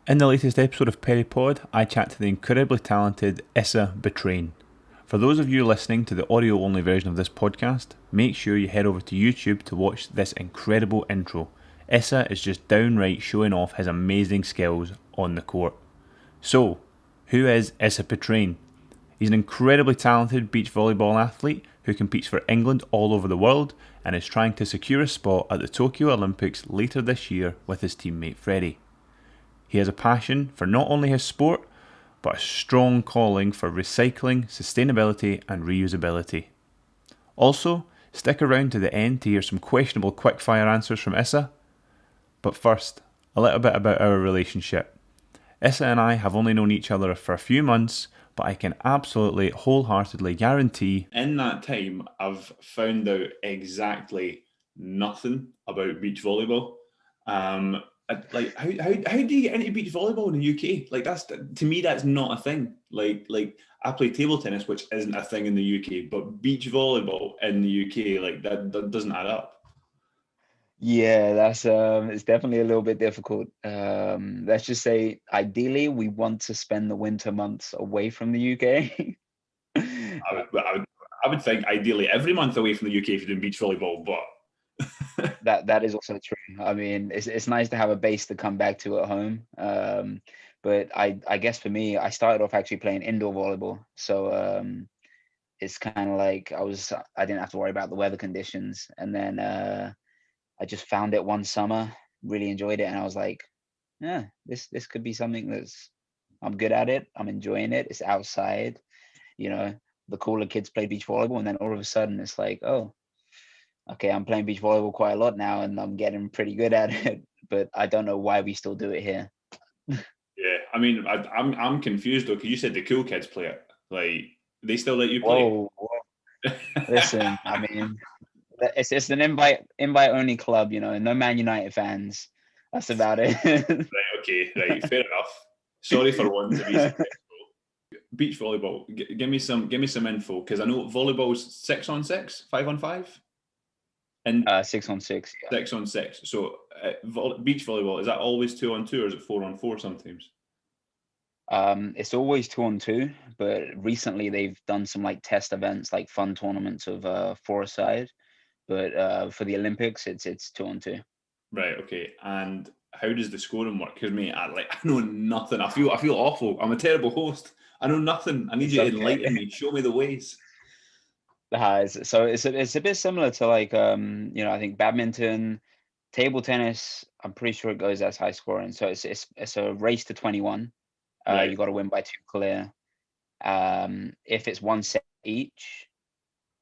In the latest episode of PerryPOD, I chat to the incredibly talented Issa Batrane. For those of you listening to the audio only version of this podcast, make sure you head over to YouTube to watch this incredible intro. Issa is just downright showing off his amazing skills on the court. So, who is Issa Batrane? He's an incredibly talented beach volleyball athlete who competes for England all over the world and is trying to secure a spot at the Tokyo Olympics later this year with his teammate Freddie. He has a passion for not only his sport, but a strong calling for recycling, sustainability, and reusability. Also, stick around to the end to hear some questionable quickfire answers from Issa. But first, a little bit about our relationship. Issa and I have only known each other for a few months, but I can absolutely wholeheartedly guarantee in that time I've found out exactly nothing about beach volleyball. Like how do you get into beach volleyball in the UK? Like that's to me that's not a thing. Like I play table tennis, which isn't a thing in the UK, but beach volleyball in the UK like that doesn't add up. Yeah, that's it's definitely a little bit difficult. Let's just say ideally we want to spend the winter months away from the UK. I would, I would I would think ideally every month away from the UK if you're doing beach volleyball, but That is also true. I mean, it's nice to have a base to come back to at home. But I guess for me, I started off actually playing indoor volleyball. So it's kind of like I didn't have to worry about the weather conditions. And then I just found it one summer, really enjoyed it, and I was like, yeah, this could be something I'm good at it. I'm enjoying it. It's outside, you know, the cooler kids play beach volleyball, and then all of a sudden it's like, oh, okay, I'm playing beach volleyball quite a lot now, and I'm getting pretty good at it. But I don't know why we still do it here. yeah, I mean I'm confused though because you said the cool kids play it. Like they still let you play. Whoa, whoa. Listen, I mean, it's an invite only club, no Man United fans. That's about it. Right, okay, right, fair enough. Sorry for one to be beach volleyball. Give me some info because I know volleyball's 6-on-6, 5-on-5, and 6-on-6. 6-on-6. So beach volleyball is that always 2-on-2 or is it 4-on-4 sometimes? It's always 2-on-2, but recently they've done some like test events, like fun tournaments of four-a-side. But for the Olympics, it's 2-on-2. Right. Okay. And how does the scoring work? Because mate, I know nothing. I feel awful. I'm a terrible host. I know nothing. I need It's you to okay. enlighten me. Show me the ways. So it's a bit similar to like I think badminton, table tennis. I'm pretty sure it goes as high scoring. So it's a race to 21. Right. You got to win by two clear. If it's one set each,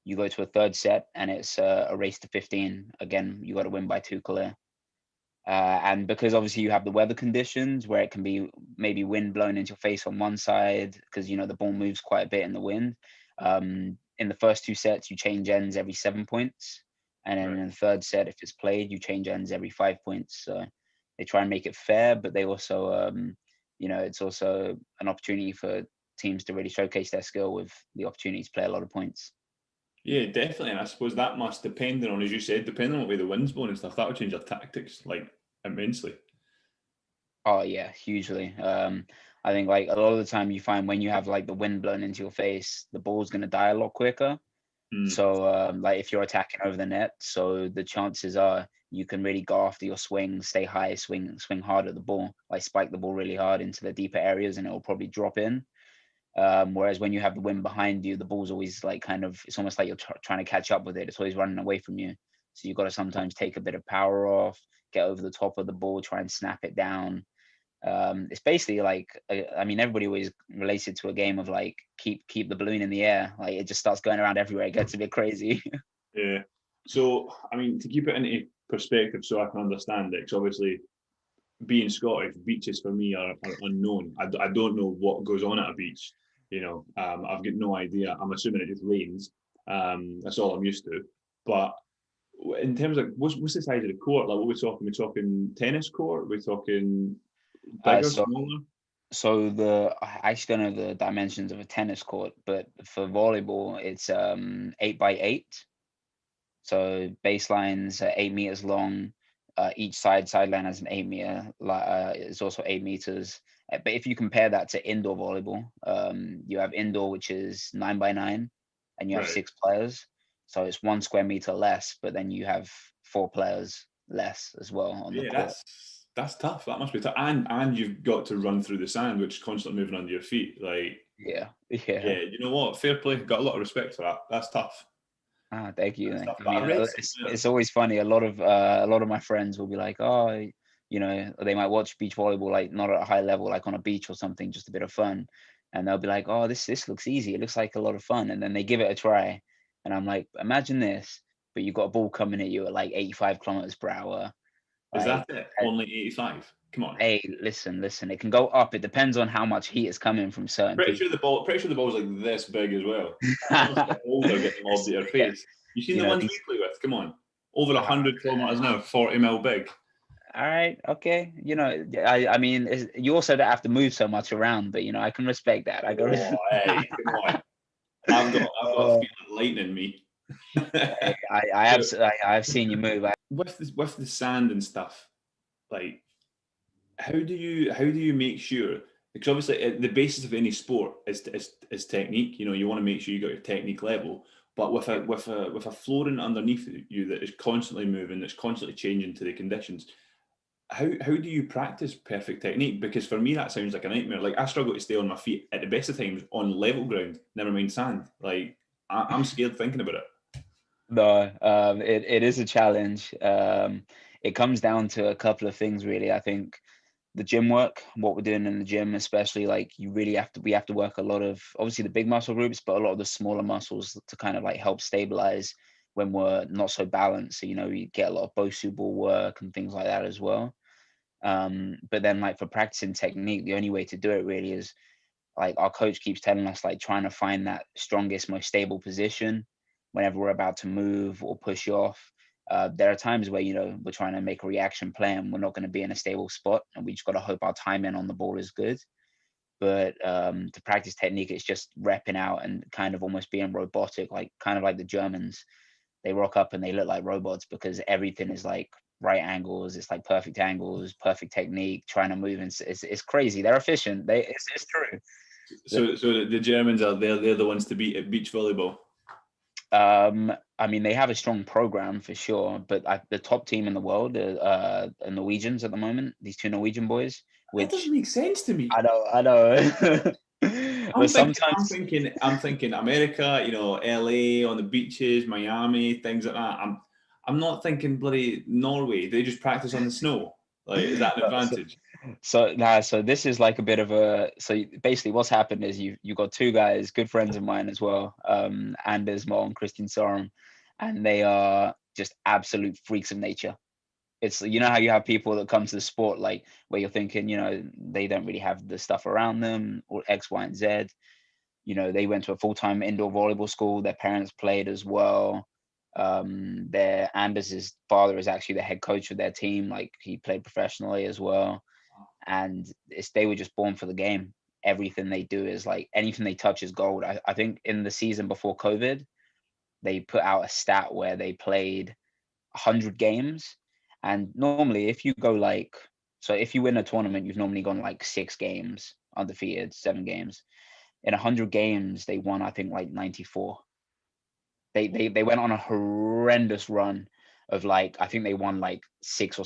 you go to a third set, and it's a race to 15. Again, you got to win by two clear. And because obviously you have the weather conditions where it can be maybe wind blowing into your face on one side because the ball moves quite a bit in the wind. In the first two sets, you change ends every 7 points, and then Right. in the third set, if it's played, you change ends every 5 points. So they try and make it fair, but they also, it's also an opportunity for teams to really showcase their skill with the opportunity to play a lot of points. Yeah, definitely. And I suppose that must, depending on, as you said, depending on what way the wind's blowing and stuff, that would change your tactics like immensely. Oh yeah, hugely. I think like a lot of the time you find when you have like the wind blowing into your face, the ball's gonna die a lot quicker. Mm, So like if you're attacking over the net, so the chances are you can really go after your swing, stay high, swing hard at the ball, like spike the ball really hard into the deeper areas, and it will probably drop in. Whereas when you have the wind behind you, the ball's always like it's almost like you're trying to catch up with it. It's always running away from you. So you've got to sometimes take a bit of power off, get over the top of the ball, try and snap it down. It's basically like I mean everybody always relates it to a game of like keep the balloon in the air, like it just starts going around everywhere, it gets a bit crazy. yeah. So, I mean, to keep it into perspective so I can understand it, because obviously being Scottish, beaches for me are unknown. I don't know what goes on at a beach. I've got no idea. I'm assuming it just rains. That's all I'm used to. But in terms of what's the size of the court? Like, what we talking? We talking tennis court? We talking uh, bigger, so smaller? I actually don't know the dimensions of a tennis court, but for volleyball it's 8 by 8. So baselines are 8 meters long, Each sideline has an 8 meter. It's also 8 meters. But if you compare that to indoor volleyball, you have indoor, which is 9 by 9, and you have Right. 6 players. So it's 1 square meter less, but then you have 4 players less as well on the Yeah, court. that's tough. That must be tough. And you've got to run through the sand, which is constantly moving under your feet. Like, Yeah, yeah, yeah. you know what? Fair play. Got a lot of respect for that. That's tough. Ah, thank you. That's tough. I But I mean, read somewhere. it's always funny. A lot of my friends will be like, oh, they might watch beach volleyball, like not at a high level, like on a beach or something, just a bit of fun, and they'll be like, oh, this looks easy. It looks like a lot of fun, and then they give it a try, and I'm like, imagine this, but you've got a ball coming at you at like 85 kilometers per hour. Is that Like, it? Only 85? Come on. hey, listen, it can go up. It depends on how much heat is coming from certain people. Pretty sure the ball's like this big as well. It's almost like older getting lobbed at your Yeah, face. You seen the ones we these. play with? Come on. Over Ah, 100 kilometers an hour, 40 mil big. all right, okay. I mean, you also don't have to move so much around, but I can respect that. I go. Oh, hey, come on. I've got a uh, feeling like lightning in me. So I have seen you move. with the sand and stuff, like how do you make sure? Because obviously the basis of any sport is technique. You know, you want to make sure you got your technique level. But with a flooring underneath you that is constantly moving, that's constantly changing to the conditions, how do you practice perfect technique? Because for me that sounds like a nightmare. Like I struggle to stay on my feet at the best of times on level ground, never mind sand. Like I'm scared thinking about it. No, it is a challenge. It comes down to a couple of things, really. I think the gym work, what we're doing in the gym, especially, like we have to work a lot of, obviously, the big muscle groups, but a lot of the smaller muscles to kind of like help stabilize when we're not so balanced. So, we get a lot of Bosu ball work and things like that as well. But then, like, for practicing technique, the only way to do it really is, like, our coach keeps telling us, like, trying to find that strongest, most stable position whenever we're about to move or push off. There are times where, we're trying to make a reaction play and we're not going to be in a stable spot, and we just got to hope our timing on the ball is good. But to practice technique, it's just repping out and kind of almost being robotic, like kind of like the Germans. They rock up and they look like robots because everything is like right angles. It's like perfect angles, perfect technique, trying to move. And it's crazy. They're efficient. It's true. So the Germans are they're the ones to beat at beach volleyball. I mean, they have a strong program for sure, but the top team in the world are Norwegians at the moment. These two Norwegian boys, That doesn't which make sense to me. I know, I'm but thinking, I'm sometimes. thinking, I'm thinking America, you know, LA on the beaches, Miami, things like that. I'm not thinking bloody Norway. They just practice on the snow. Like, is that an So, advantage? so this is like a bit of a, basically what's happened is you got two guys, good friends of mine as well, Anders Mo and Christian Sorum, and they are just absolute freaks of nature. It's, how you have people that come to the sport, like, where you're thinking, they don't really have the stuff around them, or X, Y, and Z. They went to a full-time indoor volleyball school. Their parents played as well. Their Anders's father is actually the head coach of their team. Like, he played professionally as well. And they were just born for the game. Everything they do is like, anything they touch is gold. I think in the season before COVID, they put out a stat where they played 100 games. And normally, if you go like, so if you win a tournament, you've normally gone like 6 games undefeated, 7 games. In 100 games, they won, I think, like 94. They went on a horrendous run of, like, I think they won like 6 or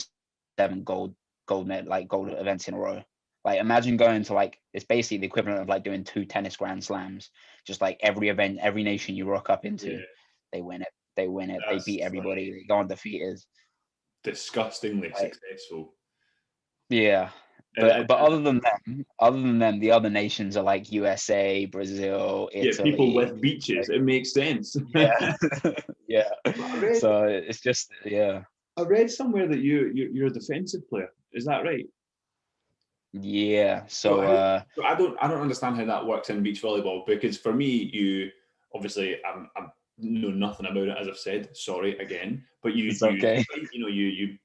7 gold events in a row. Like, imagine going to, like, it's basically the equivalent of like doing 2 tennis grand slams. Just like every event, every nation you rock up into, Yeah, they win it. They win it. They beat that's like everybody. They go undefeated. disgustingly Like, successful. yeah. And, But and, and other than them, the other nations are like USA, Brazil, yeah, people Italy. with beaches, it makes sense. Yeah. Yeah. But I read, So it's just, yeah. I read somewhere that you're a defensive player. Is that right? Yeah. So, So so I don't understand how that works in beach volleyball, because for me, you obviously I'm know nothing about it, as I've said. Sorry again, but it's you okay. you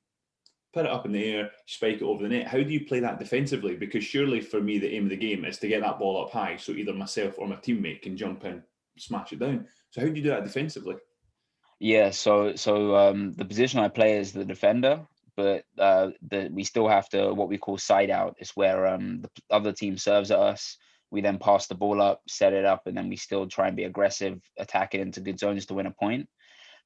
put it up in the air, spike it over the net. How do you play that defensively? Because surely for me, the aim of the game is to get that ball up high, so either myself or my teammate can jump in, smash it down. So how do you do that defensively? Yeah, so the position I play is the defender, but we still have to what we call side out. It's where the other team serves at us. We then pass the ball up, set it up, and then we still try and be aggressive, attack it into good zones to win a point.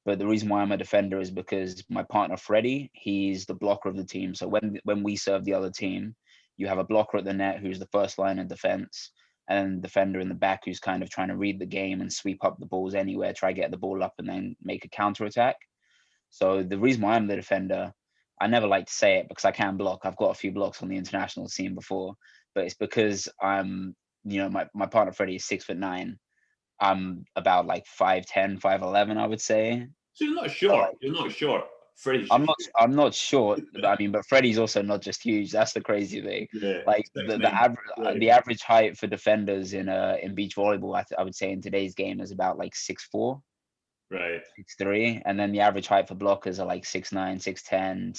But the reason why I'm a defender is because my partner Freddie, he's the blocker of the team. So when we serve the other team, you have a blocker at the net who's the first line of defense, and defender in the back who's kind of trying to read the game and sweep up the balls anywhere, try get the ball up, and then make a counter attack. So the reason why I'm the defender, I never like to say it because I can block. I've got a few blocks on the international scene before, but it's because my partner Freddie is 6'9". I'm about like 5'10", 5'11", I would say. So you're not So short. like, You're not short. Freddie's I'm just not I'm not short, but I mean, but Freddie's also not just huge. That's the crazy thing. yeah, Like the 6'9". the average height for defenders in beach volleyball, I would say in today's game is about like 6'4". Right. 6'3", and then the average height for blockers are like 6'9", 6'10",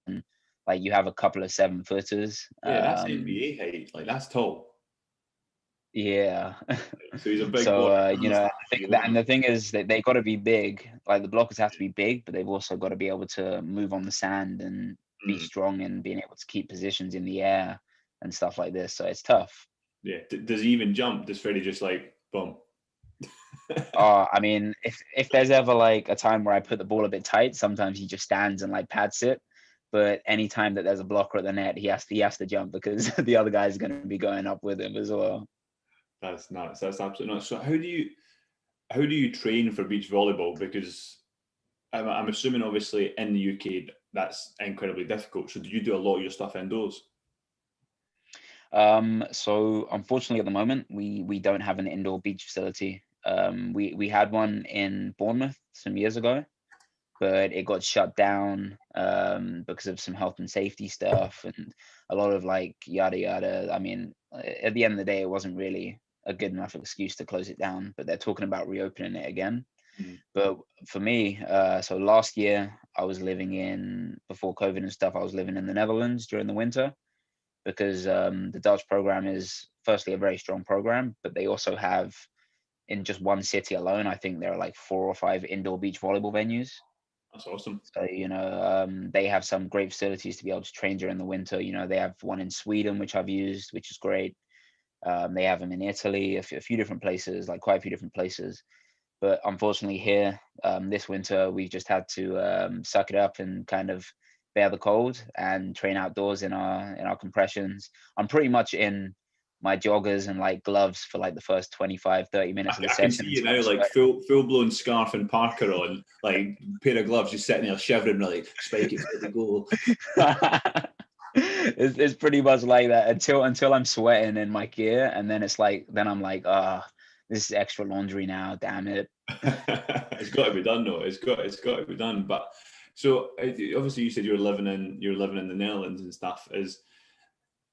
6'11". Like you have a couple of 7-footers. Yeah, that's NBA height. Like that's tall. Yeah. So he's a big boy. So I understand what you want and him. the thing is that they got to be big. Like the blockers have to be big, but they've also got to be able to move on the sand and be Mm. strong and being able to keep positions in the air and stuff like this. So it's tough. Yeah. Does he even jump? Does Freddie just like boom? I mean, if there's ever like a time where I put the ball a bit tight, sometimes he just stands and like pads it. But anytime that there's a blocker at the net, he has to jump because the other guy's going to be going up with him as well. That's nuts. That's absolutely nuts. So how do you train for beach volleyball? Because I'm assuming obviously in the UK that's incredibly difficult. So do you do a lot of your stuff indoors? So unfortunately at the moment we don't have an indoor beach facility. We had one in Bournemouth some years ago, but it got shut down because of some health and safety stuff and a lot of like yada yada. I mean, at the end of the day, it wasn't really a good enough excuse to close it down, but they're talking about reopening it again. Mm. But for me, so last year I was before COVID and stuff, I was living in the Netherlands during the winter because the Dutch program is firstly a very strong program, but they also have in just one city alone, I think there are like 4 or 5 indoor beach volleyball venues. That's awesome. So, they have some great facilities to be able to train during the winter. They have one in Sweden, which I've used, which is great. They have them in Italy, a few different places, like quite a few different places. But unfortunately here, this winter, we just had to suck it up and kind of bear the cold and train outdoors in our compressions. I'm pretty much in my joggers and like gloves for like the first 25, 30 minutes of the I can session see you until I'm now, like sweating. full blown scarf and Parker on, like pair of gloves, just sitting there shivering, like spike it for the goal. It's pretty much like that until I'm sweating in my gear, and then I'm like, this is extra laundry now, damn it. It's got to be done though. It's got to be done. But so obviously you said you're living in the Netherlands and stuff.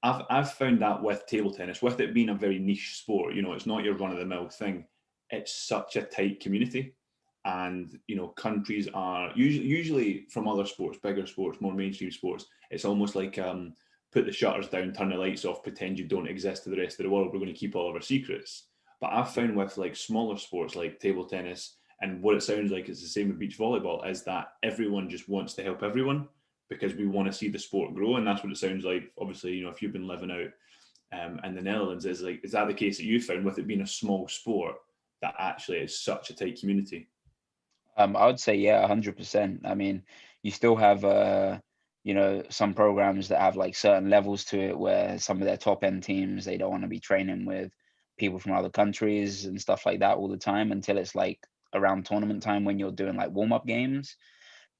I've found that with table tennis, with it being a very niche sport, it's not your run of the mill thing. It's such a tight community, and countries are usually from other sports, bigger sports, more mainstream sports. It's almost like put the shutters down, turn the lights off, pretend you don't exist to the rest of the world. We're going to keep all of our secrets. But I've found with like smaller sports like table tennis, and what it sounds like is the same with beach volleyball, is that everyone just wants to help everyone because we want to see the sport grow, and that's what it sounds like. Obviously, if you've been living out in the Netherlands, is that the case that you found with it being a small sport that actually is such a tight community? I would say, yeah, 100%. I mean, you still have, some programs that have like certain levels to it where some of their top end teams, they don't want to be training with people from other countries and stuff like that all the time until it's like around tournament time when you're doing like warm up games.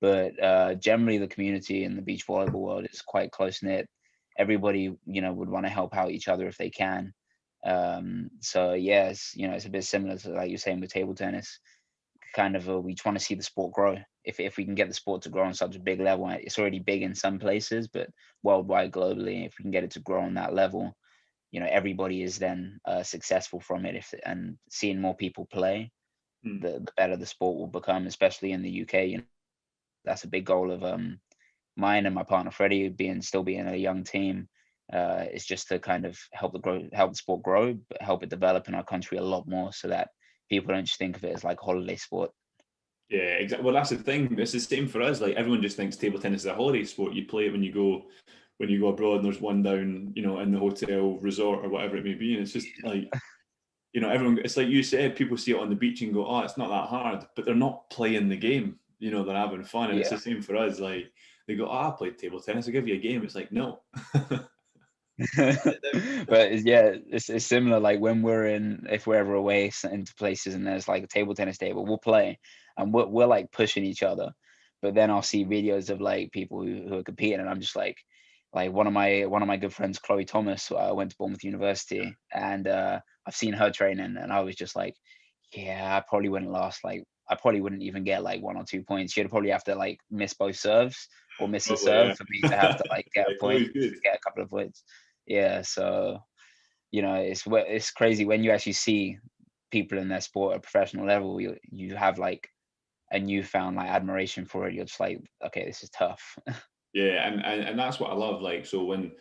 But generally, the community in the beach volleyball world is quite close knit. Everybody, would want to help out each other if they can. So yes, it's a bit similar to like you're saying with table tennis. Kind of, we just want to see the sport grow. If we can get the sport to grow on such a big level, it's already big in some places, but worldwide, globally, if we can get it to grow on that level, everybody is then successful from it. And seeing more people play, Hmm. the better the sport will become, especially in the UK. That's a big goal of mine and my partner Freddie, still being a young team. Is just to kind of help the sport grow, but help it develop in our country a lot more, so that people don't just think of it as like a holiday sport. Yeah, exactly. Well, that's the thing. It's the same for us. Like everyone just thinks table tennis is a holiday sport. You play it when you go abroad, and there's one down, in the hotel resort or whatever it may be, and it's just like, everyone. It's like you said, people see it on the beach and go, "Oh, it's not that hard," but they're not playing the game. They're having fun, and it's Yeah. the same for us. Like they go, "Oh, I played table tennis. I give you a game." It's like no. But yeah, it's similar. Like when if we're ever away into places and there's like a table tennis table, we'll play and we're like pushing each other. But then I'll see videos of like people who are competing, and I'm just like one of my good friends, Chloe Thomas, went to Bournemouth University, and I've seen her training, and I was just like, yeah, I probably wouldn't last. Like I probably wouldn't even get like 1 or 2 points. She'd probably have to like miss both serves or miss a Probably, serve yeah. for me to have to like get Yeah, a point, Chloe's good. get a couple of points. Yeah, so it's crazy when you actually see people in their sport at a professional level. You have like a newfound like admiration for it. You're just like, okay, this is tough. Yeah, and that's what I love. Like, so when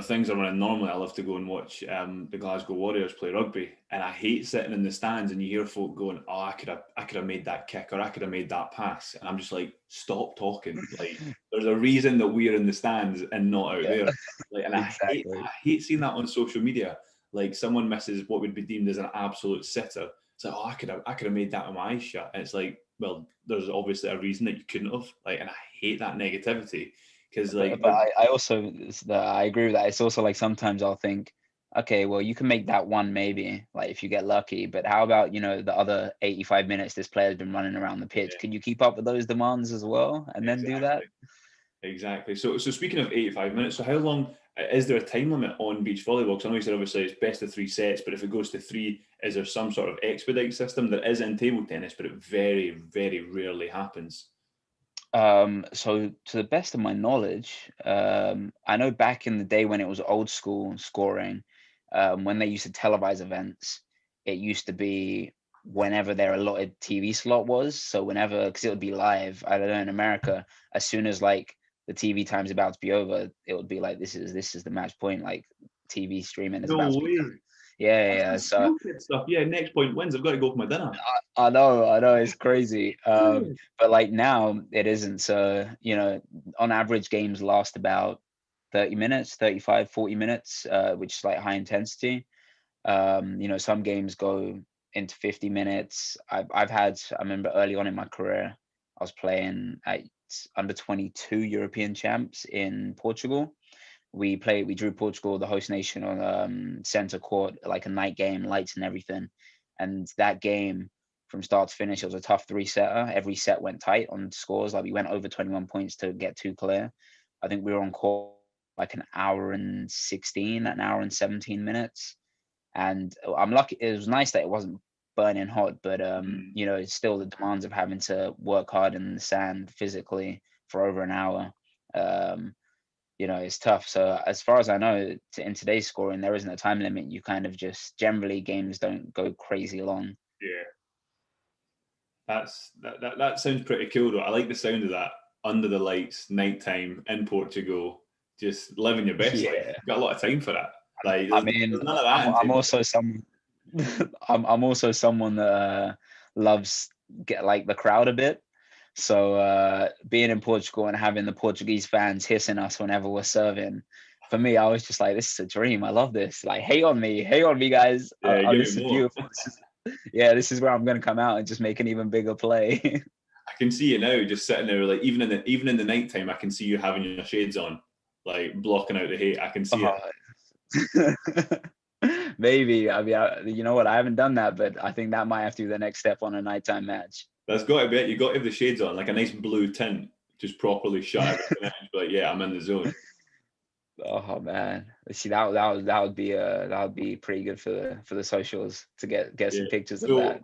things are running normally, I love to go and watch the Glasgow Warriors play rugby, and I hate sitting in the stands and you hear folk going, "Oh, I could have made that kick, or I could have made that pass," and I'm just like, "Stop talking!" Like, there's a reason that we're in the stands and not out Yeah, there. Like, and exactly. I hate seeing that on social media. Like, someone misses what would be deemed as an absolute sitter. It's like, "Oh, I could have made that with my eyes shut," and it's like, well, there's obviously a reason that you couldn't have. Like, and I hate that negativity because like But I also I agree with that. It's also like sometimes I'll think, okay, well, you can make that one maybe, like if you get lucky. But how about the other 85 minutes this player's been running around the pitch? yeah, Can you keep up with those demands as well and then do that? exactly. Exactly. So speaking of 85 minutes, so how long is there a time limit on beach volleyball? Because I know you said obviously it's best of three sets, but if it goes to three, is there some sort of expedite system? There is in table tennis, but it very, very rarely happens. So to the best of my knowledge, I know back in the day when it was old school scoring, when they used to televise events, it used to be whenever their allotted TV slot was. So whenever, because it would be live. I don't know, in America, as soon as like the TV time's about to be over, it would be like this is the match point. Like TV streaming is about No to be way. done. Yeah, yeah, That's yeah. some So skill kid stuff. Yeah, next point wins. I've got to go for my dinner. I know, it's crazy. But like now it isn't. So, on average games last about 30 minutes, 35, 40 minutes, which is like high intensity. Some games go into 50 minutes. I remember early on in my career, I was playing at under 22 European champs in Portugal. We drew Portugal, the host nation, on center court, like a night game, lights and everything. And that game, from start to finish, it was a tough three-setter. Every set went tight on scores. Like we went over 21 points to get two clear. I think we were on court like an hour and 16, an hour and 17 minutes. And I'm lucky. It was nice that it wasn't burning hot, but Mm. it's still the demands of having to work hard in the sand physically for over an hour. Um, it's tough. So as far as I know, in today's scoring, there isn't a time limit. You kind of just generally games don't go crazy long. Yeah, that sounds pretty cool though. I like the sound of that under the lights, nighttime in Portugal, just living your best life. Yeah, You've got a lot of time for that. Like I there's mean, none of that in I'm table also some I'm also someone that loves get like the crowd a bit. So being in Portugal and having the Portuguese fans hissing us whenever we're serving, for me, I was just like, this is a dream. I love this. Like, hate on me, guys. tennis. Yeah, give This me is more. beautiful. Yeah, this is where I'm gonna come out and just make an even bigger play. I can see you now, just sitting there, like even in the nighttime, I can see you having your shades on, like blocking out the hate. I can see it. Oh, maybe. I mean, you know what? I haven't done that, but I think that might have to be the next step on a nighttime match. That's got to be it. You got to have the shades on, like a nice blue tint, just properly shut everything out. But like, yeah, I'm in the zone. Oh man, see that would be pretty good for the socials to get Yeah. some pictures of So, that.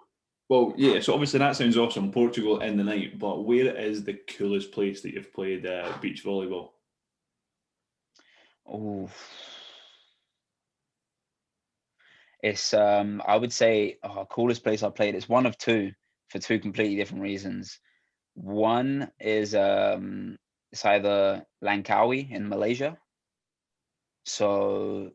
well, yeah. So obviously that sounds awesome. Portugal in the night, but where is the coolest place that you've played beach volleyball? Oh, it's I would say coolest place I played. It's one of two for two completely different reasons. One is it's either Langkawi in Malaysia. So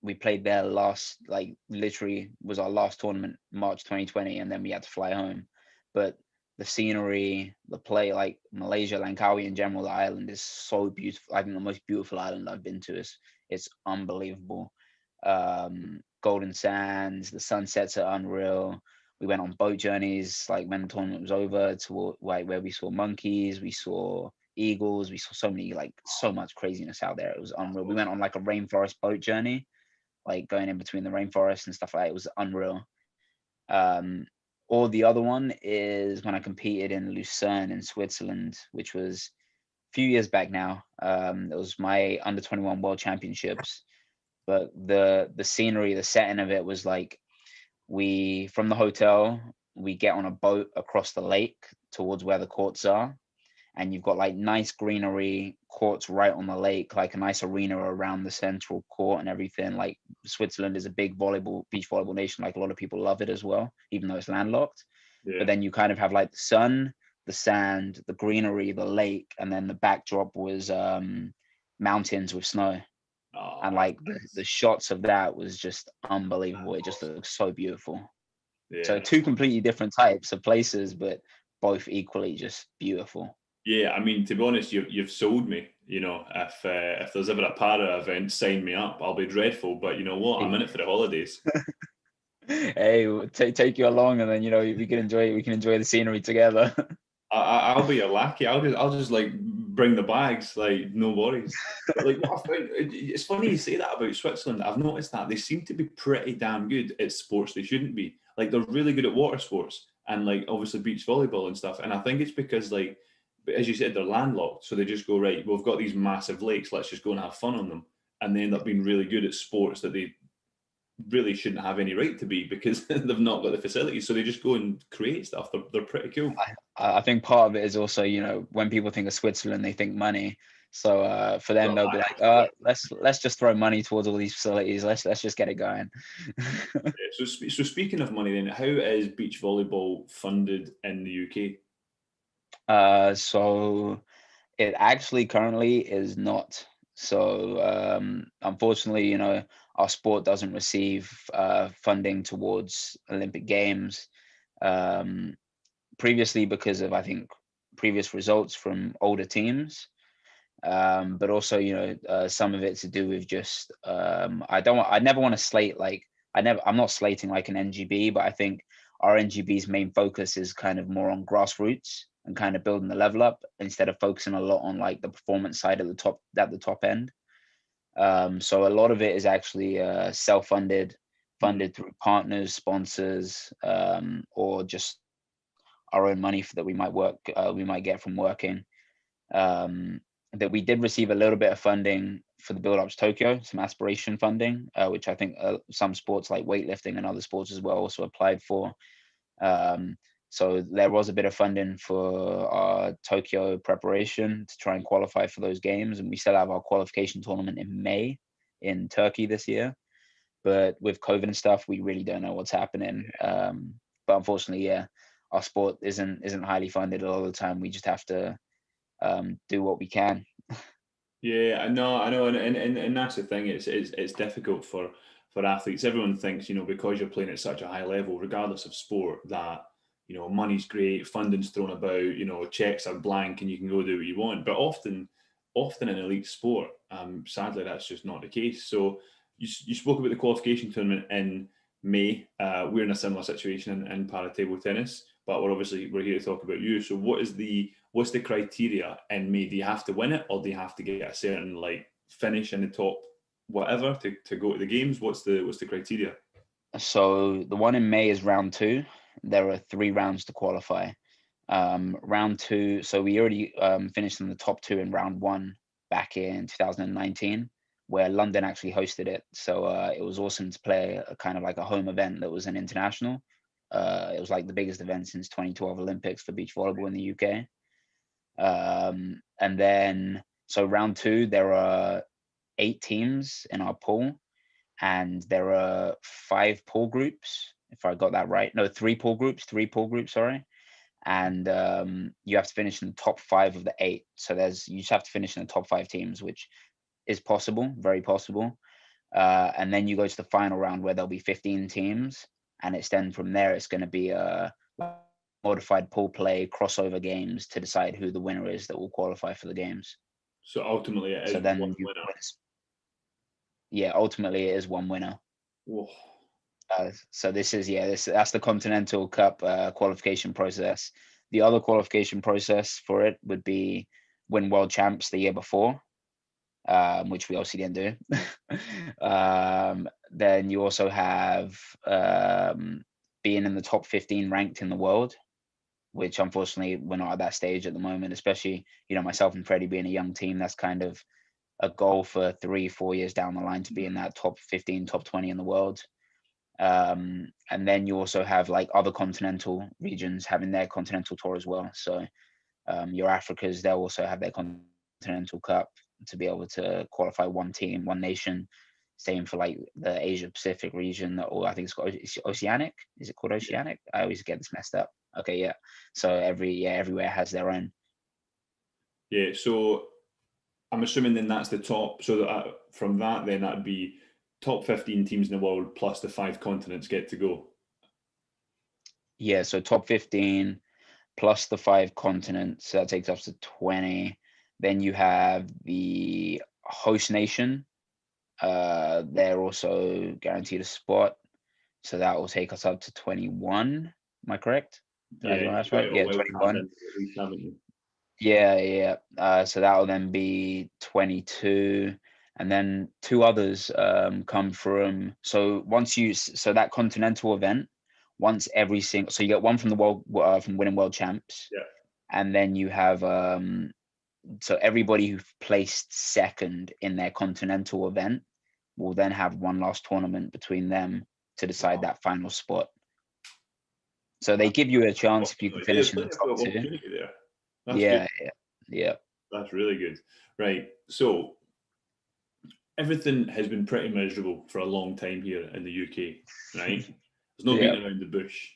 we played there last, like literally was our last tournament, March 2020, and then we had to fly home. but the scenery, the play, like Malaysia, Langkawi in general, the island is so beautiful. I think the most beautiful island I've been to. It's unbelievable. Golden sands, the sunsets are unreal. We went on boat journeys like when the tournament was over to like where we saw monkeys, we saw eagles, we saw so many, like so much craziness out there. It was unreal. We went on like a rainforest boat journey, like going in between the rainforest and stuff like that. It was unreal. Um, or the other one is when I competed in Lucerne in Switzerland, which was a few years back now. It was my under 21 world championships, but the scenery, the setting of it was like, we from the hotel, we get on a boat across the lake towards where the courts are, and you've got like nice greenery, courts right on the lake, like a nice arena around the central court and everything. Like Switzerland is a big beach volleyball nation. Like a lot of people love it as well, even though it's landlocked. Yeah. But then you kind of have like the sun, the sand, the greenery, the lake, and then the backdrop was mountains with snow. Oh, And that's like nice. the shots of that was just unbelievable. That's It just awesome. looks so beautiful. So Yeah, that's two awesome. completely different types of places, but both equally just beautiful. Yeah, I mean, to be honest, you've sold me. If there's ever a para event, sign me up. I'll be dreadful, but you know what? I'm in it for the holidays. Hey, take you along, and then we can enjoy the scenery together. I'll be your lackey. I'll just like bring the bags, like no worries. But like what I found, it's funny you say that about Switzerland. I've noticed that they seem to be pretty damn good at sports they shouldn't be. Like they're really good at water sports and like obviously beach volleyball and stuff. And I think it's because like, as you said, they're landlocked, so they just go right. We've got these massive lakes. Let's just go and have fun on them, and they end up being really good at sports that they really shouldn't have any right to be because they've not got the facilities. So they just go and create stuff. They're pretty cool. I think part of it is also, when people think of Switzerland, they think money. So for them, Well, they'll be like, let's just throw money towards all these facilities. Let's just get it going. so speaking of money, then how is beach volleyball funded in the UK? So it actually currently is not. So unfortunately, our sport doesn't receive funding towards Olympic Games. Um, Previously, because of, I think, previous results from older teams, but also, some of it to do with just, I never want to slate, like, I'm not slating like an NGB, but I think our NGB's main focus is kind of more on grassroots and kind of building the level up instead of focusing a lot on like the performance side at the top end. So a lot of it is actually self-funded, Mhm. funded through partners, sponsors, or just our own money that we might get from working. Um, that we did receive a little bit of funding for the build up to Tokyo, some aspiration funding, which I think some sports like weightlifting and other sports as well also applied for. Um, so there was a bit of funding for our Tokyo preparation to try and qualify for those games, and we still have our qualification tournament in May in Turkey this year. But with COVID and stuff, we really don't know what's happening. But unfortunately, yeah, our sport isn't highly funded a lot of the time. We just have to do what we can. Yeah, I know, and that's the thing. It's difficult for athletes. Everyone thinks, because you're playing at such a high level, regardless of sport, that money's great, funding's thrown about, checks are blank, and you can go do what you want. But often in elite sport, sadly, that's just not the case. So you spoke about the qualification tournament in May. We're in a similar situation in para table tennis, but we're here to talk about you. So what's the criteria in May? Do you have to win it, or do you have to get a certain like finish in the top whatever to go to the games? What's the criteria? So the one in May is round two. There are 3 rounds to qualify. Round two, so we already finished in the top two in round one back in 2019, where London actually hosted it. So it was awesome to play a kind of like a home event that was an international. It was like the biggest event since 2012 Olympics for beach volleyball in the UK. And then, so round two, there are 8 teams in our pool, and there are 5 pool groups, if I got that right. No, 3 pool groups, sorry. And you have to finish in the top 5 of the 8. So you just have to finish in the top 5 teams, which is possible, very possible. And then you go to the final round where there'll be 15 teams, and it's then from there it's going to be like modified pool play crossover games to decide who the winner is that will qualify for the games. So ultimately, it So is then one winner. ultimately it is one winner. Whoa. So that's the Continental Cup qualification process. The other qualification process for it would be win world champs the year before, which we obviously didn't do. Then you also have being in the top 15 ranked in the world, which unfortunately we're not at that stage at the moment, especially, myself and Freddie being a young team. That's kind of a goal for 3-4 years down the line to be in that top 15, top 20 in the world. And then you also have like other continental regions having their continental tour as well. So your Africas, they'll also have their continental cup to be able to qualify one team, one nation. Same for like the Asia Pacific region, or I think it's called Oceanic. Is it called Oceanic? I always get this messed up. Okay, yeah. So everywhere has their own. Yeah. So I'm assuming then that's the top. So that, from that, then that'd be top 15 teams in the world plus the 5 continents get to go. Yeah. So top 15 plus the 5 continents. So that takes us to 20. Then you have the host nation. They're also guaranteed a spot. So that will take us up to 21. Am I correct? Did I do my math right? Yeah, 21. At least, haven't you? Yeah. So that will then be 22. And then 2 others come from. So that continental event, once every single. So you get one from the world, from winning world champs. Yeah. And then you have so everybody who placed second in their continental event will then have one last tournament between them to decide that final spot. So they give you a chance if you can finish in the top 2. There. That's Yeah, good. yeah. That's really good. Right. So everything has been pretty miserable for a long time here in the UK, right? There's no beating around the bush.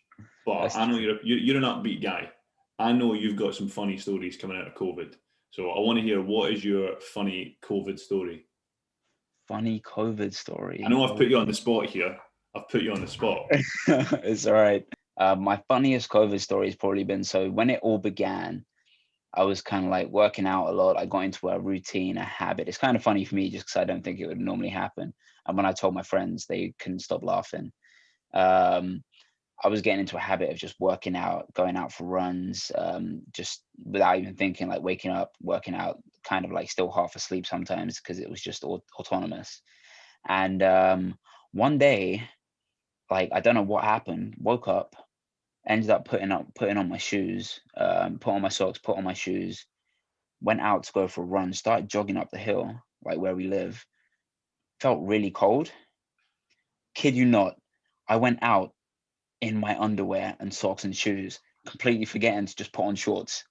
But I know you're an upbeat guy. I know you've got some funny stories coming out of COVID. So I want to hear, what is your funny COVID story? Funny COVID story. I know I've put you on the spot here. I've put you on the spot. It's all right. My funniest COVID story has probably been, so when it all began, I was kind of like working out a lot. I got into a routine, a habit. It's kind of funny for me just because I don't think it would normally happen. And when I told my friends, they couldn't stop laughing. I was getting into a habit of just working out, going out for runs, just without even thinking, like waking up, working out, kind of like still half asleep sometimes because it was just autonomous. And one day, like, I don't know what happened, woke up, ended up putting on my shoes, put on my socks, put on my shoes, went out to go for a run, started jogging up the hill, like where we live. Felt really cold. Kid you not, I went out in my underwear and socks and shoes, completely forgetting to just put on shorts.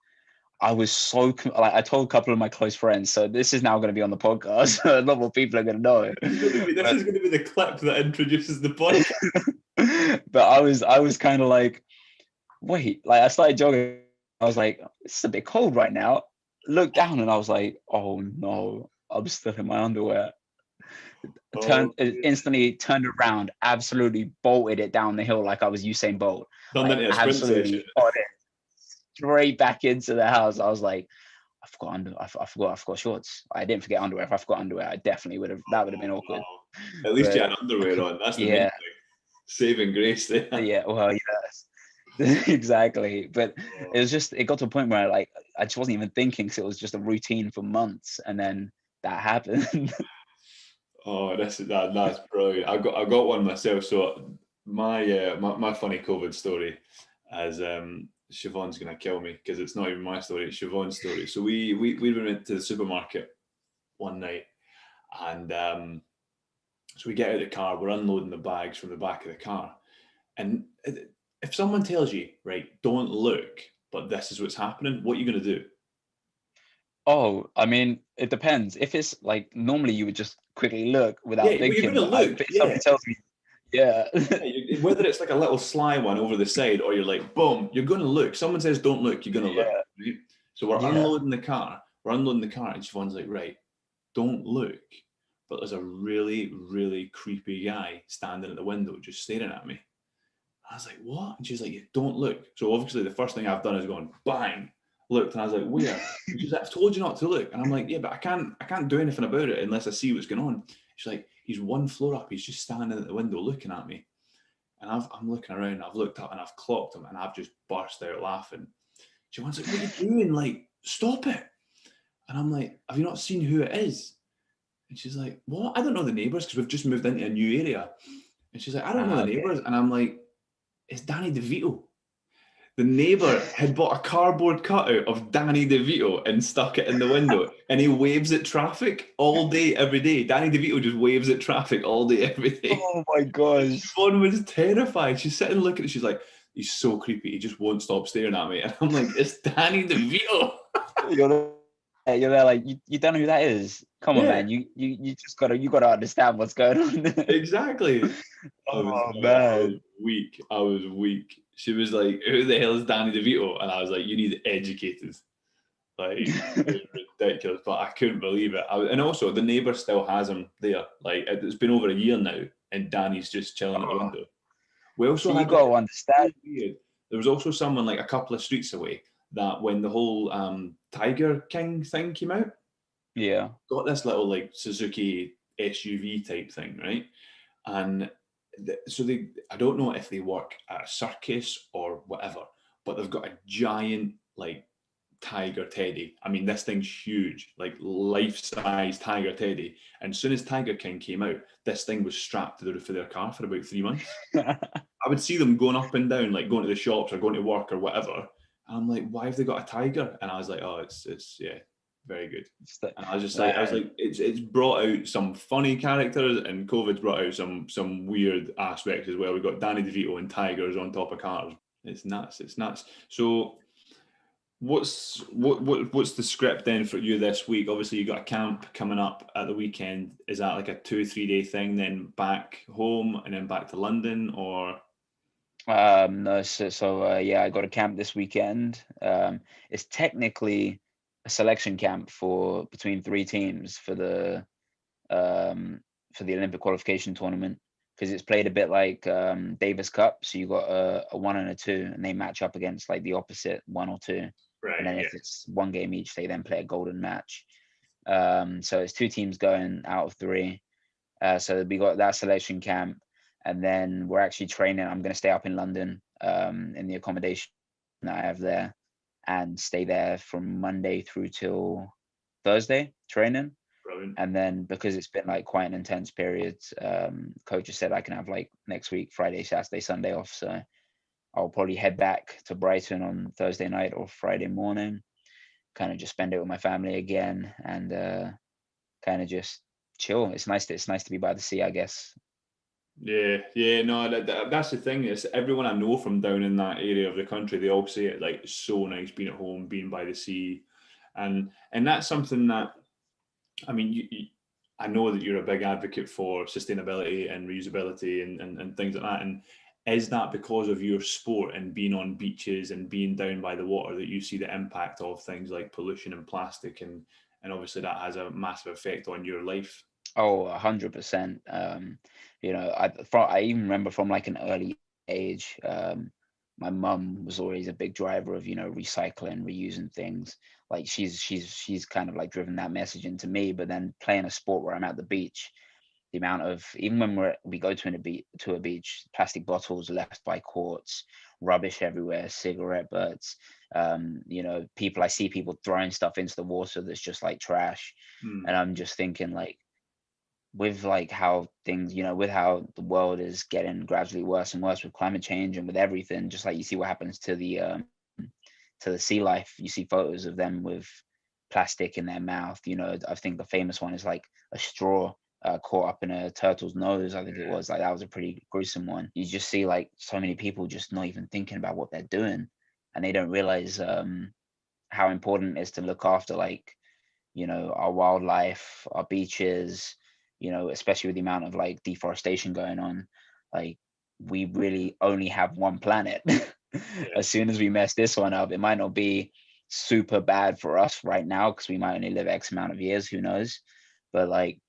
I was so like, I told a couple of my close friends, so this is now going to be on the podcast. A lot more people are going to know. This is going to be the clip that introduces the podcast. But I was kind of like, wait, like I started jogging. I was like, it's a bit cold right now. Looked down and I was like, oh no, I'm still in my underwear. Instantly turned around, absolutely bolted it down the hill like I was Usain Bolt. Done like, that in a sprint session. Straight back into the house. I was like, I forgot shorts. I didn't forget underwear. If I forgot underwear, I definitely would have. That would have been awkward. At least you had underwear on. That's the main thing. Saving grace there. Yeah. Well, yes. Exactly. But it got to a point where I just wasn't even thinking, because it was just a routine for months, and then that happened. Oh, that's brilliant. I got one myself. So my funny COVID story, as Siobhan's gonna kill me because it's not even my story, it's Siobhan's story. So we went to the supermarket one night, and so we get out of the car, we're unloading the bags from the back of the car, and if someone tells you, right, don't look, but this is what's happening, what are you gonna do? Oh, I mean, it depends. If it's like, normally you would just quickly look without thinking. You're gonna look. If someone tells me, whether it's like a little sly one over the side, or you're like, boom, you're gonna look. Someone says don't look, you're gonna look. Right? So we're unloading the car. And Siobhan's like, right, don't look. But there's a really, really creepy guy standing at the window just staring at me. I was like, what? And she's like, you don't look. So obviously the first thing I've done is gone bang, looked, and I was like, where? And she's like, I've told you not to look. And I'm like, yeah, but I can't do anything about it unless I see what's going on. She's like, he's one floor up, he's just standing at the window looking at me. And I'm looking around, I've looked up and I've clocked him, and I've just burst out laughing. She was like, what are you doing? Like, stop it. And I'm like, have you not seen who it is? And she's like, what? I don't know the neighbours because we've just moved into a new area. And she's like, I don't know the Okay. neighbours. And I'm like, it's Danny DeVito. The neighbour had bought a cardboard cutout of Danny DeVito and stuck it in the window, and he waves at traffic all day, every day. Danny DeVito just waves at traffic all day, every day. Oh my gosh. Siobhan was terrified. She's sitting looking at it. She's like, he's so creepy. He just won't stop staring at me. And I'm like, it's Danny DeVito. You're there like, you don't know who that is. Come on, Yeah. man. You just gotta understand what's going on. Exactly. I was weak. I was weak. She was like, who the hell is Danny DeVito? And I was like, you need educated. Like, it was ridiculous, but I couldn't believe it. And also, the neighbour still has him there. Like, it's been over a year now, and Danny's just chilling at the window. We also So you had, got to understand. weird. There was also someone like a couple of streets away that when the whole Tiger King thing came out, Yeah. got this little like Suzuki SUV type thing, right? And so I don't know if they work at a circus or whatever, but they've got a giant like tiger teddy. I mean, this thing's huge, like life-size tiger teddy. And as soon as Tiger King came out, this thing was strapped to the roof of their car for about 3 months. I would see them going up and down, like going to the shops or going to work or whatever. And I'm like, why have they got a tiger? And I was like, oh, it's yeah, very good. And I was just like, it's brought out some funny characters, and COVID's brought out some weird aspects as well. We've got Danny DeVito and tigers on top of cars. It's nuts. It's nuts. So what's the script then for you this week? Obviously, you got a camp coming up at the weekend. Is that like a 2-3 day thing, then back home and then back to London, or? No, yeah, I got a camp this weekend. It's technically a selection camp for between 3 teams for the Olympic qualification tournament, because it's played a bit like Davis Cup. So you got a 1 and a 2, and they match up against like the opposite 1 or 2. Right. And then if it's 1 game each, they then play a golden match. So it's 2 teams going out of 3. So we got that selection camp, and then we're actually training. I'm going to stay up in London in the accommodation that I have there, and stay there from Monday through till Thursday training. Brilliant. And then because it's been like quite an intense period, coach has said I can have like next week, Friday, Saturday, Sunday off. So I'll probably head back to Brighton on Thursday night or Friday morning, kind of just spend it with my family again, and kind of just chill. It's nice to be by the sea, I guess. Yeah, no, that's the thing. Is everyone I know from down in that area of the country, they all say it like it's so nice being at home, being by the sea, and that's something that, I mean, I know that you're a big advocate for sustainability and reusability and things like that. And is that because of your sport and being on beaches and being down by the water that you see the impact of things like pollution and plastic, and obviously that has a massive effect on your life? Oh, 100%. I even remember from like an early age, my mum was always a big driver of, recycling, reusing things. Like she's kind of like driven that message into me. But then playing a sport where I'm at the beach, the amount of, even when we go to a beach, plastic bottles left by courts, rubbish everywhere, cigarette butts, I see people throwing stuff into the water that's just like trash. And I'm just thinking, like, with like how things, with how the world is getting gradually worse and worse with climate change and with everything, just like you see what happens to the sea life. You see photos of them with plastic in their mouth. I think the famous one is like a straw caught up in a turtle's nose. I think it was like, that was a pretty gruesome one. You just see like so many people just not even thinking about what they're doing, and they don't realize how important it is to look after, like, our wildlife, our beaches, especially with the amount of like deforestation going on. Like, we really only have one planet. As soon as we mess this one up, it might not be super bad for us right now because we might only live X amount of years, who knows? But like,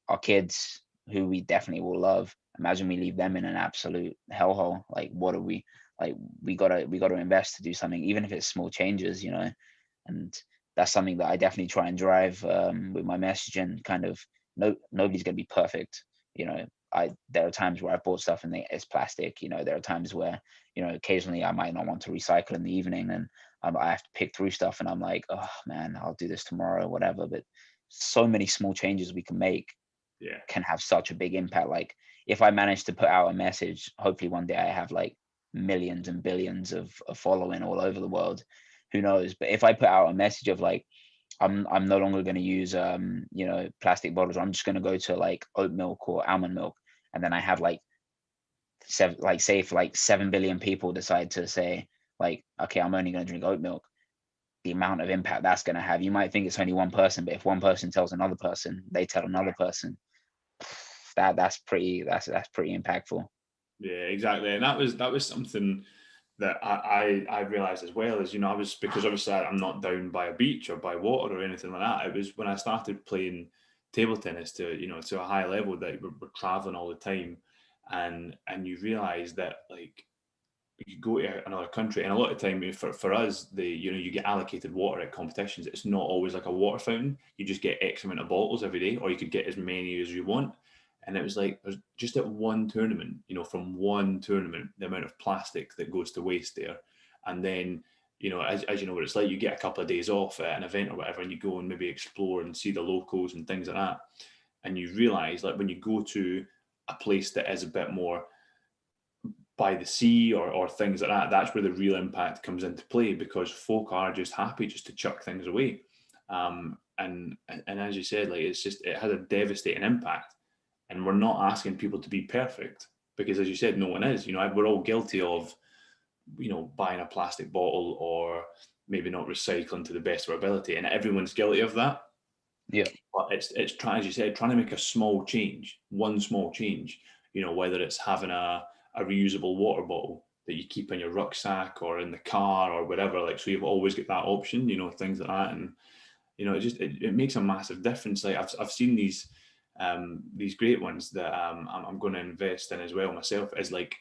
our kids, who we definitely will love. Imagine we leave them in an absolute hellhole. Like, what are we like? We gotta invest to do something, even if it's small changes, you know. And that's something that I definitely try and drive with my messaging. Kind of, nobody's gonna be perfect, you know. There are times where I bought stuff and it's plastic. You know, there are times where, you know, occasionally I might not want to recycle in the evening, and I have to pick through stuff, and I'm like, oh man, I'll do this tomorrow, whatever. But so many small changes we can make Yeah. can have such a big impact. Like, if I manage to put out a message, hopefully one day I have like millions and billions of following all over the world. Who knows? But if I put out a message of like, I'm no longer going to use you know, plastic bottles, I'm just going to go to like oat milk or almond milk, and then I have like say if like 7 billion people decide to say like, okay, I'm only going to drink oat milk, the amount of impact that's going to have. You might think it's only one person, but if one person tells another person, they tell another person, that's pretty impactful. Yeah, exactly. And that was something that I realized as well, as, you know, I was, because obviously I'm not down by a beach or by water or anything like that. It was when I started playing table tennis to, you know, to a high level, that we're traveling all the time, and you realize that, like, you go to another country, and a lot of time for us, you know, you get allocated water at competitions. It's not always like a water fountain. You just get X amount of bottles every day, or you could get as many as you want. And it was like, there's just at one tournament, you know, from one tournament, the amount of plastic that goes to waste there. And then, you know, as you know what it's like, you get a couple of days off at an event or whatever, and you go and maybe explore and see the locals and things like that. And you realize, like, when you go to a place that is a bit more by the sea, or things like that, that's where the real impact comes into play, because folk are just happy just to chuck things away. And as you said, like, it's just, it has a devastating impact, and we're not asking people to be perfect, because, as you said, no one is. You know, we're all guilty of, you know, buying a plastic bottle, or maybe not recycling to the best of our ability, and everyone's guilty of that. Yeah. But it's trying, as you said, trying to make a small change, one small change. You know, whether it's having a reusable water bottle that you keep in your rucksack or in the car or whatever, like, so you've always got that option. You know, things like that. And, you know, it makes a massive difference. Like, I've seen these great ones that I'm going to invest in as well myself, as like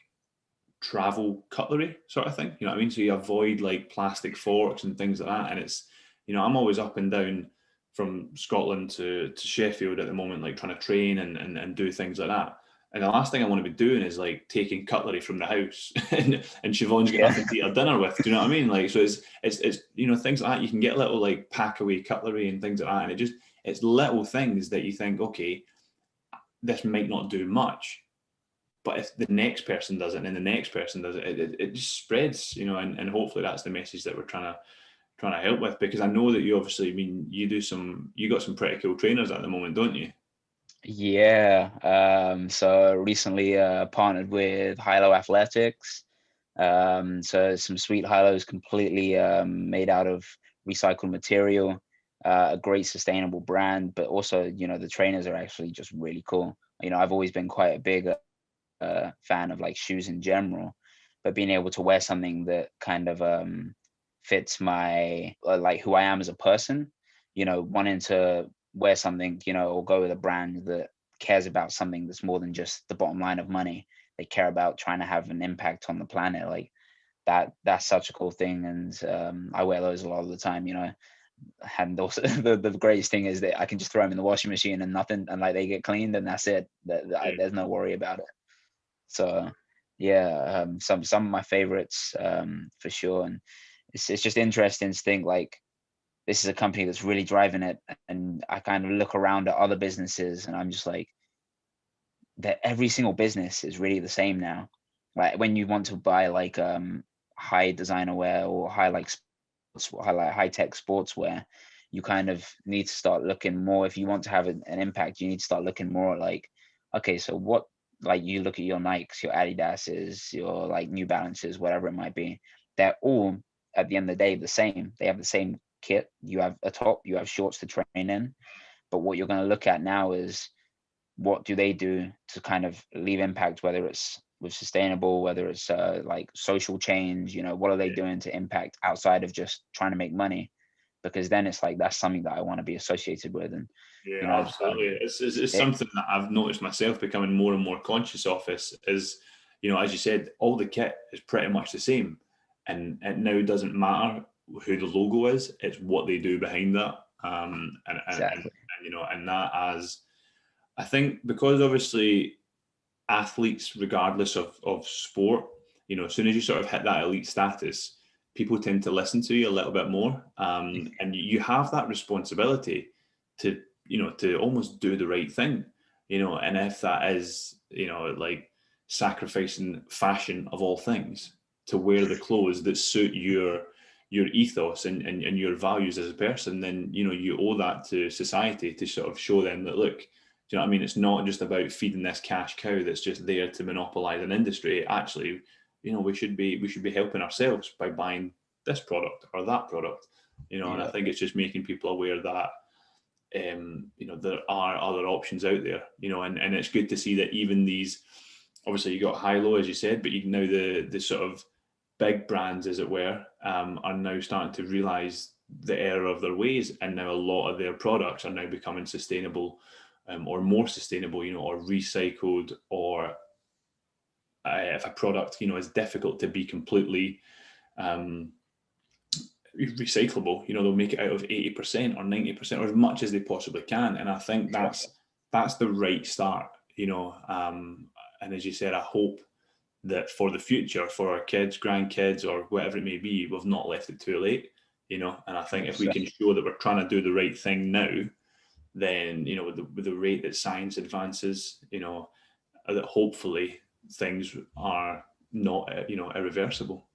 travel cutlery sort of thing. You know what I mean? So you avoid like plastic forks and things like that. And it's, you know, I'm always up and down from Scotland to Sheffield at the moment, like trying to train and do things like that. And the last thing I want to be doing is like taking cutlery from the house, and Siobhan's got Yeah. nothing to eat her dinner with. Do you know what I mean? Like, so it's you know, things like that. You can get little like pack away cutlery and things like that. And it's little things that you think, okay, this might not do much, but if the next person does it and the next person does it, it just spreads, you know. And hopefully that's the message that we're trying to help with, because I know that you obviously, I mean, you got some pretty cool trainers at the moment, don't you? Yeah. So recently partnered with Hilo Athletics. So some sweet Hilos completely made out of recycled material, a great sustainable brand, but also, you know, the trainers are actually just really cool. You know, I've always been quite a big fan of like shoes in general, but being able to wear something that kind of fits my like who I am as a person, you know, wanting to wear something, you know, or go with a brand that cares about something that's more than just the bottom line of money. They care about trying to have an impact on the planet. Like, that's such a cool thing. And I wear those a lot of the time, you know. And also the greatest thing is that I can just throw them in the washing machine and nothing, and like they get cleaned, and that's it. There's no worry about it. So yeah, some of my favorites for sure. And it's just interesting to think like this is a company that's really driving it, and I kind of look around at other businesses and I'm just like, that every single business is really the same now. Like, when you want to buy like high designer wear or high like high, like high tech sportswear, you kind of need to start looking more. If you want to have an impact, you need to start looking more at like, okay, so what, like, you look at your Nikes, your Adidas's, your like New Balances, whatever it might be, they're all at the end of the day the same. They have the same kit. You have a top, you have shorts to train in. But what you're going to look at now is, what do they do to kind of leave impact, whether it's with sustainable, whether it's like social change, you know, what are they doing to impact outside of just trying to make money? because then it's like that's something that I want to be associated with. And Yeah, absolutely. It's something that I've noticed myself becoming more and more conscious of. Is as you said, all the kit is pretty much the same, and it now doesn't matter who the logo is; it's what they do behind that. Exactly. And that, as I think, because obviously athletes, regardless of sport, as soon as you sort of hit that elite status, people tend to listen to you a little bit more, and you have that responsibility to to almost do the right thing, and if that is like sacrificing fashion of all things to wear the clothes that suit your ethos and your values as a person, then you owe that to society to sort of show them that, look, do you know what I mean? It's not just about feeding this cash cow that's just there to monopolize an industry. Actually, we should be helping ourselves by buying this product or that product. And I think it's just making people aware that there are other options out there. And it's good to see that even these, obviously you got high low as you said, but you now the sort of big brands, as it were, are now starting to realize the error of their ways, and now a lot of their products are now becoming sustainable, or more sustainable, or recycled, or if a product, is difficult to be completely recyclable, they'll make it out of 80% or 90% or as much as they possibly can. And I think that's the right start, and as you said, I hope that for the future, for our kids, grandkids, or whatever it may be, we've not left it too late, and I think if we can show that we're trying to do the right thing now, then with the rate that science advances, that hopefully things are not irreversible.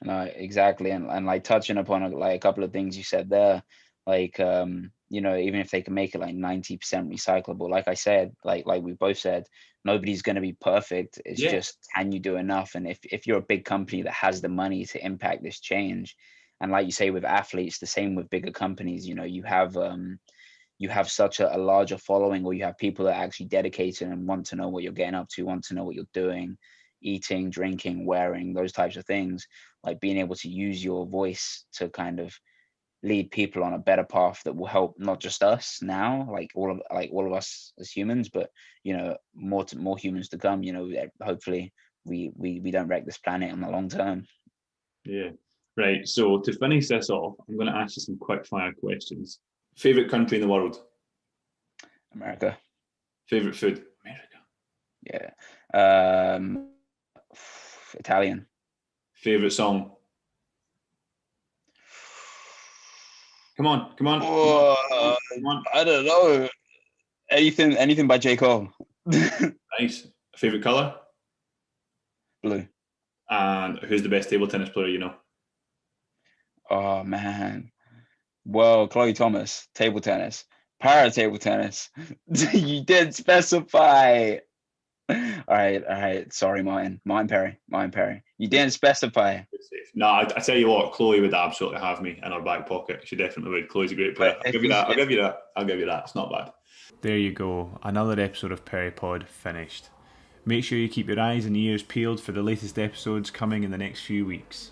No, exactly. And like touching upon like a couple of things you said there, like even if they can make it like 90% recyclable, like I said, like we both said, nobody's going to be perfect. It's just, can you do enough? And if you're a big company that has the money to impact this change, and like you say with athletes, the same with bigger companies, you have such a larger following, or you have people that are actually dedicated and want to know what you're getting up to, want to know what you're doing, eating, drinking, wearing, those types of things. Like being able to use your voice to kind of lead people on a better path that will help not just us now, like all of us as humans, but more humans to come. Hopefully we don't wreck this planet in the long term. Yeah. Right. So to finish this off, I'm going to ask you some quick fire questions. Favorite country in the world? America. Favorite food? America. Yeah. Italian. Favorite song? Come on. I don't know. Anything by J. Cole. Nice. Favorite color? Blue. And who's the best table tennis player you know? Oh man. Well, Chloe Thomas, table tennis. Para table tennis. You did specify. All right. Sorry, Martin Perry. You didn't specify. No, I tell you what, Chloe would absolutely have me in her back pocket. She definitely would. Chloe's a great player. I'll give you that. It's not bad. There you go. Another episode of PerryPOD finished. Make sure you keep your eyes and ears peeled for the latest episodes coming in the next few weeks.